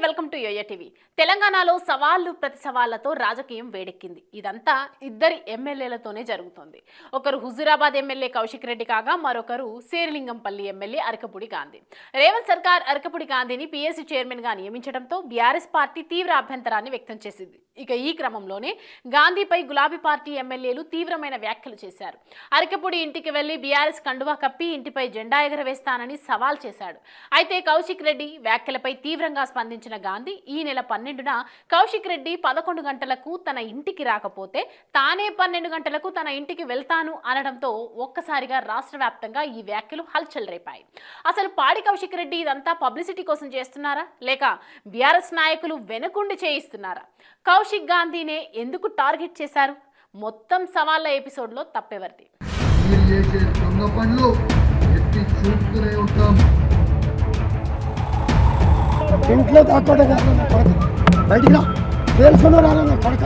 Welcome to yo-yo TV. తెలంగాణలో సవాళ్లు ప్రతి సవాళ్లతో రాజకీయం వేడెక్కింది. ఇదంతా ఇద్దరి ఎమ్మెల్యేలతోనే జరుగుతోంది. ఒకరు హుజూరాబాద్ ఎమ్మెల్యే కౌశిక్ రెడ్డి కాగా మరొకరు శేరిలింగంపల్లి ఎమ్మెల్యే అరకపూడి గాంధీ. రేవంత్ సర్కార్ అరకపూడి గాంధీని పీఎస్సీ చైర్మన్ గా నియమించడంతో బీఆర్ఎస్ పార్టీ తీవ్ర అభ్యంతరాన్ని వ్యక్తం చేసింది. ఇక ఈ క్రమంలోనే గాంధీపై గులాబీ పార్టీ ఎమ్మెల్యేలు తీవ్రమైన వ్యాఖ్యలు చేశారు. అరకపూడి ఇంటికి వెళ్లి బీఆర్ఎస్ కండువా కప్పి ఇంటిపై జెండా ఎగరవేస్తానని సవాల్ చేశాడు. అయితే కౌశిక్ రెడ్డి వ్యాఖ్యలపై తీవ్రంగా స్పందించిన గాంధీ ఈ నెల 12న కౌశిక్ రెడ్డి 11 గంటలకు తన ఇంటికి రాకపోతే తానే 12 గంటలకు తన ఇంటికి వెళ్తాను అనడంతో ఒక్కసారిగా రాష్ట్ర వ్యాప్తంగా ఈ వ్యాఖ్యలు హల్చల్ రేపాయి. అసలు పాడి కౌశిక్ రెడ్డి ఇదంతా పబ్లిసిటీ కోసం చేస్తున్నారా లేక బీఆర్ఎస్ నాయకులు వెనుకుండి చేయిస్తున్నారా? కౌశిక్ గాంధీనే ఎందుకు టార్గెట్ చేశారు? మొత్తం సవాళ్ల ఎపిసోడ్లో తప్పెవరిది? ఇంట్లో బయటికి రాలన్న కొడక.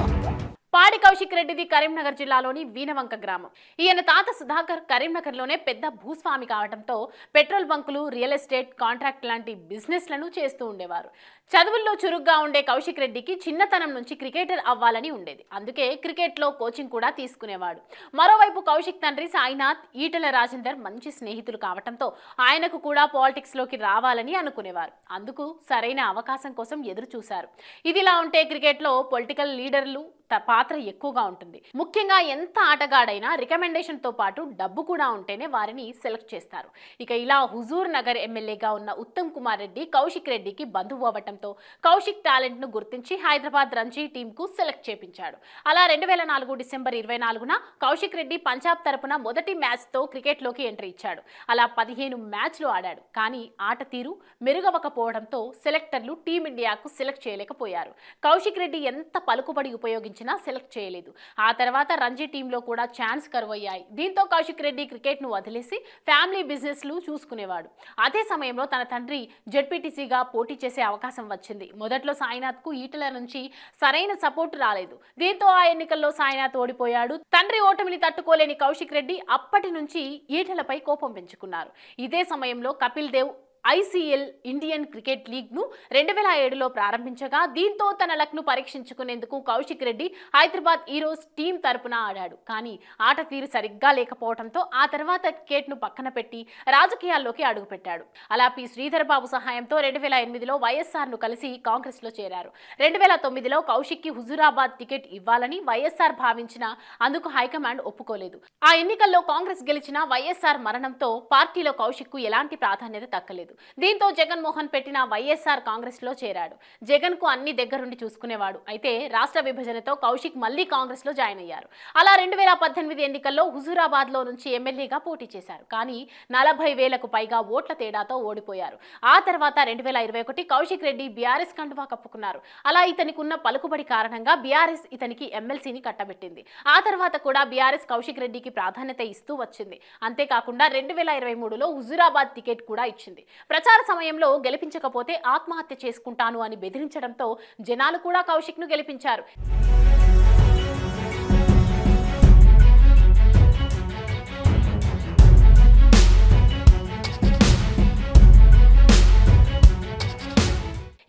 పాడి కౌశిక్ రెడ్డిది కరీంనగర్ జిల్లాలోని వీనవంక గ్రామం. ఈయన తాత సుధాకర్ కరీంనగర్లోనే పెద్ద భూస్వామి కావడంతో పెట్రోల్ బంకులు, రియల్ ఎస్టేట్, కాంట్రాక్ట్ లాంటి బిజినెస్లను చేస్తూ ఉండేవారు. చదువుల్లో చురుగ్గా ఉండే కౌశిక్ రెడ్డికి చిన్నతనం నుంచి క్రికెటర్ అవ్వాలని ఉండేది. అందుకే క్రికెట్లో కోచింగ్ కూడా తీసుకునేవాడు. మరోవైపు కౌశిక్ తండ్రి సాయినాథ్, ఈటెల రాజేందర్ మంచి స్నేహితులు కావడంతో ఆయనకు కూడా పాలిటిక్స్లోకి రావాలని అనుకునేవారు. అందుకు సరైన అవకాశం కోసం ఎదురు చూశారు. ఇదిలా ఉంటే క్రికెట్లో పొలిటికల్ లీడర్లు పాత్ర ఎక్కువగా ఉంటుంది. ముఖ్యంగా ఎంత ఆటగాడైనా రికమెండేషన్ తో పాటు డబ్బు కూడా ఉంటేనే వారిని సెలెక్ట్ చేస్తారు. ఇక ఇలా హుజూర్ నగర్ ఎమ్మెల్యేగా ఉన్న ఉత్తమ్ కుమార్ రెడ్డి కౌశిక్ రెడ్డికి బంధువు అవ్వడంతో కౌశిక్ టాలెంట్ ను గుర్తించి హైదరాబాద్ రంజీ టీమ్ కు సెలెక్ట్ చేపించాడు. అలా 2004 డిసెంబర్ 24న కౌశిక్ రెడ్డి పంజాబ్ తరపున మొదటి మ్యాచ్ తో క్రికెట్ లోకి ఎంట్రీ ఇచ్చాడు. అలా 15 మ్యాచ్లు ఆడాడు. కానీ ఆట తీరు మెరుగవకపోవడంతో సెలెక్టర్లు టీమిండియాకు సెలెక్ట్ చేయలేకపోయారు. కౌశిక్ రెడ్డి ఎంత పలుకుబడి ఉపయోగించి సెలెక్ట్ చేయలేదు. ఆ తర్వాత రంజీ టీంలో కూడా ఛాన్స్ కరువయ్యాయి. దీంతో కౌశిక్ రెడ్డి క్రికెట్ ను వదిలేసి ఫ్యామిలీ బిజినెస్ లు చూసుకునేవాడు. అదే సమయంలో తన తండ్రి జెడ్పీటీసీగా పోటీ చేసే అవకాశం వచ్చింది. మొదట్లో సాయినాథ్ కు ఈటల నుంచి సరైన సపోర్ట్ రాలేదు. దీంతో ఆ ఎన్నికల్లో సాయినాథ్ ఓడిపోయాడు. తండ్రి ఓటమిని తట్టుకోలేని కౌశిక్ రెడ్డి అప్పటి నుంచి ఈటలపై కోపం పెంచుకున్నారు. ఇదే సమయంలో Kapil Dev ICL Indian cricket league ను 2007లో ప్రారంభించగా దీంతో తన లక్ ను పరీక్షించుకునేందుకు కౌశిక్ రెడ్డి హైదరాబాద్ హీరోస్ టీం తరపున ఆడాడు. కానీ ఆట తీరు సరిగ్గా లేకపోవడంతో ఆ తర్వాత క్రికెట్ ను పక్కన పెట్టి రాజకీయాల్లోకి అడుగుపెట్టాడు. అలా పి శ్రీధర్ బాబు సహాయంతో 2008లో వైఎస్ఆర్ ను కలిసి కాంగ్రెస్ లో చేరారు. 2009లో కౌశిక్ కి హుజూరాబాద్ టికెట్ ఇవ్వాలని వైఎస్ఆర్ భావించినా అందుకు హైకమాండ్ ఒప్పుకోలేదు. ఆ ఎన్నికల్లో కాంగ్రెస్ గెలిచిన వైఎస్ఆర్ మరణంతో పార్టీలో కౌశిక్ కు ఎలాంటి ప్రాధాన్యత దక్కలేదు. దీంతో జగన్మోహన్ పెట్టిన వైఎస్ఆర్ కాంగ్రెస్ లో చేరాడు. జగన్ కు అన్ని దగ్గరుండి చూసుకునేవాడు. అయితే రాష్ట్ర విభజనతో కౌశిక్ మళ్లీ కాంగ్రెస్ లో జాయిన్ అయ్యారు. అలా 2018 ఎన్నికల్లో హుజూరాబాద్ లో నుంచి ఎమ్మెల్యేగా పోటీ చేశారు. కానీ 40,000కు పైగా ఓట్ల తేడాతో ఓడిపోయారు. ఆ తర్వాత 2021 కౌశిక్ రెడ్డి బీఆర్ఎస్ కండువా కప్పుకున్నారు. అలా ఇతనికి ఉన్న పలుకుబడి కారణంగా బీఆర్ఎస్ ఇతనికి ఎమ్మెల్సీని కట్టబెట్టింది. ఆ తర్వాత కూడా బీఆర్ఎస్ కౌశిక్ రెడ్డికి ప్రాధాన్యత ఇస్తూ వచ్చింది. అంతేకాకుండా 2023లో హుజూరాబాద్ టికెట్ కూడా ఇచ్చింది. ప్రచార సమయంలో గెలిపించకపోతే ఆత్మహత్య చేసుకుంటాను అని బెదిరించడంతో జనాలు కూడా కౌశిక్ ను గెలిపించారు.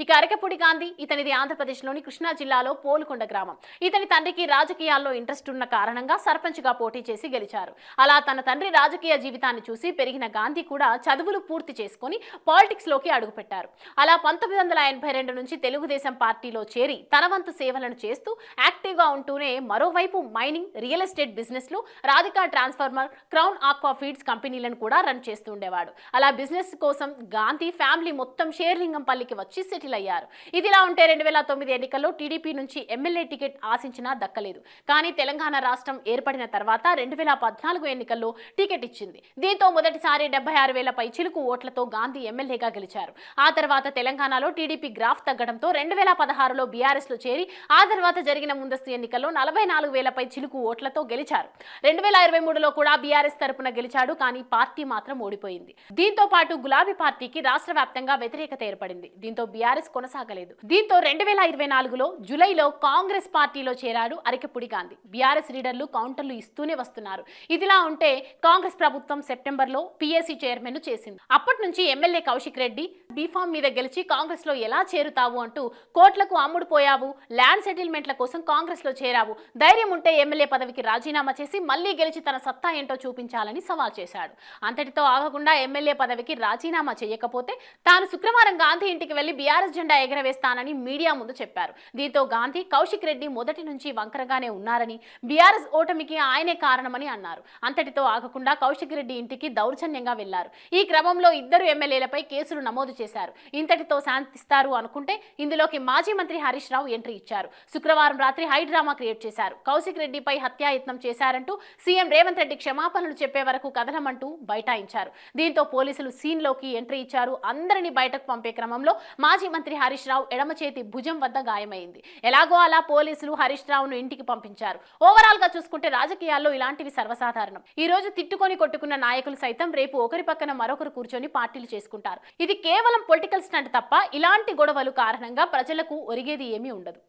ఇక అరకపూడి గాంధీ ఇతనిది ఆంధ్రప్రదేశ్లోని కృష్ణా జిల్లాలో పోలుకొండ గ్రామం. ఇతని తండ్రికి రాజకీయాల్లో ఇంట్రెస్ట్ ఉన్న కారణంగా సర్పంచ్గా పోటీ చేసి గెలిచారు. అలా తన తండ్రి రాజకీయ జీవితాన్ని చూసి పెరిగిన గాంధీ కూడా చదువులు పూర్తి చేసుకుని పాలిటిక్స్ లోకి అడుగుపెట్టారు. అలా 1982 నుంచి తెలుగుదేశం పార్టీలో చేరి తన వంతు సేవలను చేస్తూ యాక్టివ్ గా ఉంటూనే మరోవైపు మైనింగ్, రియల్ ఎస్టేట్ బిజినెస్ లు, Radhika transformer, crown aqua feeds కంపెనీలను కూడా రన్ చేస్తూ ఉండేవాడు. అలా బిజినెస్ కోసం గాంధీ ఫ్యామిలీ మొత్తం శేర్లింగంపల్లికి వచ్చి సెటిల్ అయ్యారు. ఇదిలా ఉంటే 2009 ఎన్నికల్లో టీడీపీ నుంచి ఎమ్మెల్యే టికెట్ ఆశించినా దక్కలేదు. కానీ తెలంగాణ రాష్ట్రం ఏర్పడిన తర్వాత 2014 ఎన్నికల్లో టికెట్ ఇచ్చింది. దీంతో మొదటిసారి 76,000 పై చిలుకు ఓట్లతో గాంధీ ఎమ్మెల్యేగా గెలిచారు. ఆ తర్వాత తెలంగాణలో టీడీపీ గ్రాఫ్ తగ్గడంతో 2016లో బీఆర్ఎస్ లో చేరి ఆ తర్వాత జరిగిన ముందస్తు ఎన్నికల్లో 44,000 పై చిలుకు ఓట్లతో గెలిచారు. 2023లో కూడా బీఆర్ఎస్ తరపున గెలిచాడు. కానీ పార్టీ మాత్రం ఓడిపోయింది. దీంతో పాటు గులాబీ పార్టీకి రాష్ట్ర వ్యాప్తంగా వ్యతిరేకత ఏర్పడింది. దీంతో బీఆర్ఎస్ బీఆర్ఎస్ కొనసాగలేదు. దీంతో 2024లో జూలైలో కాంగ్రెస్ పార్టీలో చేరాడు అరికెపుడి గాంధీ. బీఆర్ఎస్ లీడర్లు కౌంటర్లు ఇస్తూనే వస్తున్నారు. ఇదిలా ఉంటే కాంగ్రెస్ ప్రభుత్వం సెప్టెంబర్లో పీఎస్సీ చైర్మన్ చేసింది. అప్పటి నుంచి ఎమ్మెల్యే కౌశిక్ రెడ్డి బీఫామ్ మీద గెలిచి కాంగ్రెస్ లో ఎలా చేరుతావు అంటూ కోట్లకు అమ్ముడుపోయావు, ల్యాండ్ సెటిల్మెంట్ల కోసం కాంగ్రెస్ లో చేరావు, ధైర్యం ఉంటే ఎమ్మెల్యే పదవికి రాజీనామా చేసి మళ్లీ గెలిచి తన సత్తా ఏంటో చూపించాలని సవాల్ చేశాడు. అంతటితో ఆగకుండా ఎమ్మెల్యే పదవికి రాజీనామా చేయకపోతే తాను శుక్రవారం గాంధీ ఇంటికి వెళ్లి బీఆర్ఎస్ జెండా ఎగరవేస్తానని మీడియా ముందు చెప్పారు. దీంతో గాంధీ కౌశిక్ రెడ్డి మొదటి నుంచి వంకరగానే ఉన్నారని, బీఆర్ఎస్ ఓటమికి ఆయనే కారణమని అన్నారు. అంతటితో ఆగకుండా కౌశిక్ రెడ్డి ఇంటికి దౌర్జన్యంగా వెళ్లారు. ఈ క్రమంలో ఇద్దరు ఎమ్మెల్యేలపై కేసులు నమోదు చేశారు. ఇంతటితో శాంతిస్తారు అనుకుంటే ఇందులోకి మాజీ మంత్రి హరీష్ రావు ఎంట్రీ ఇచ్చారు. శుక్రవారం రాత్రి హై డ్రామా క్రియేట్ చేశారు. కౌశిక్ రెడ్డిపై హత్యాయత్నం చేశారంటూ సీఎం రేవంత్ రెడ్డి క్షమాపణలు చెప్పే వరకు కదలమంటూ బైఠాయించారు. దీంతో పోలీసులు సీన్ లోకి ఎంట్రీ ఇచ్చారు. అందరినీ బయటకు పంపే క్రమంలో మాజీ మంత్రి హరీష్ రావు ఎడమ చేతి భుజం వద్ద గాయమైంది. ఎలాగో అలా పోలీసులు హరీష్ రావును ఇంటికి పంపించారు. ఓవరాల్ గా చూసుకుంటే రాజకీయాల్లో ఇలాంటివి సర్వసాధారణం. ఈ రోజు తిట్టుకొని కొట్టుకున్న నాయకులు సైతం రేపు ఒకరి పక్కన మరొకరు కూర్చొని పార్టీలు చేసుకుంటారు. ఇది కేవలం పొలిటికల్ స్టంట్ తప్ప ఇలాంటి గొడవలు కారణంగా ప్రజలకు ఒరిగేది ఏమీ ఉండదు.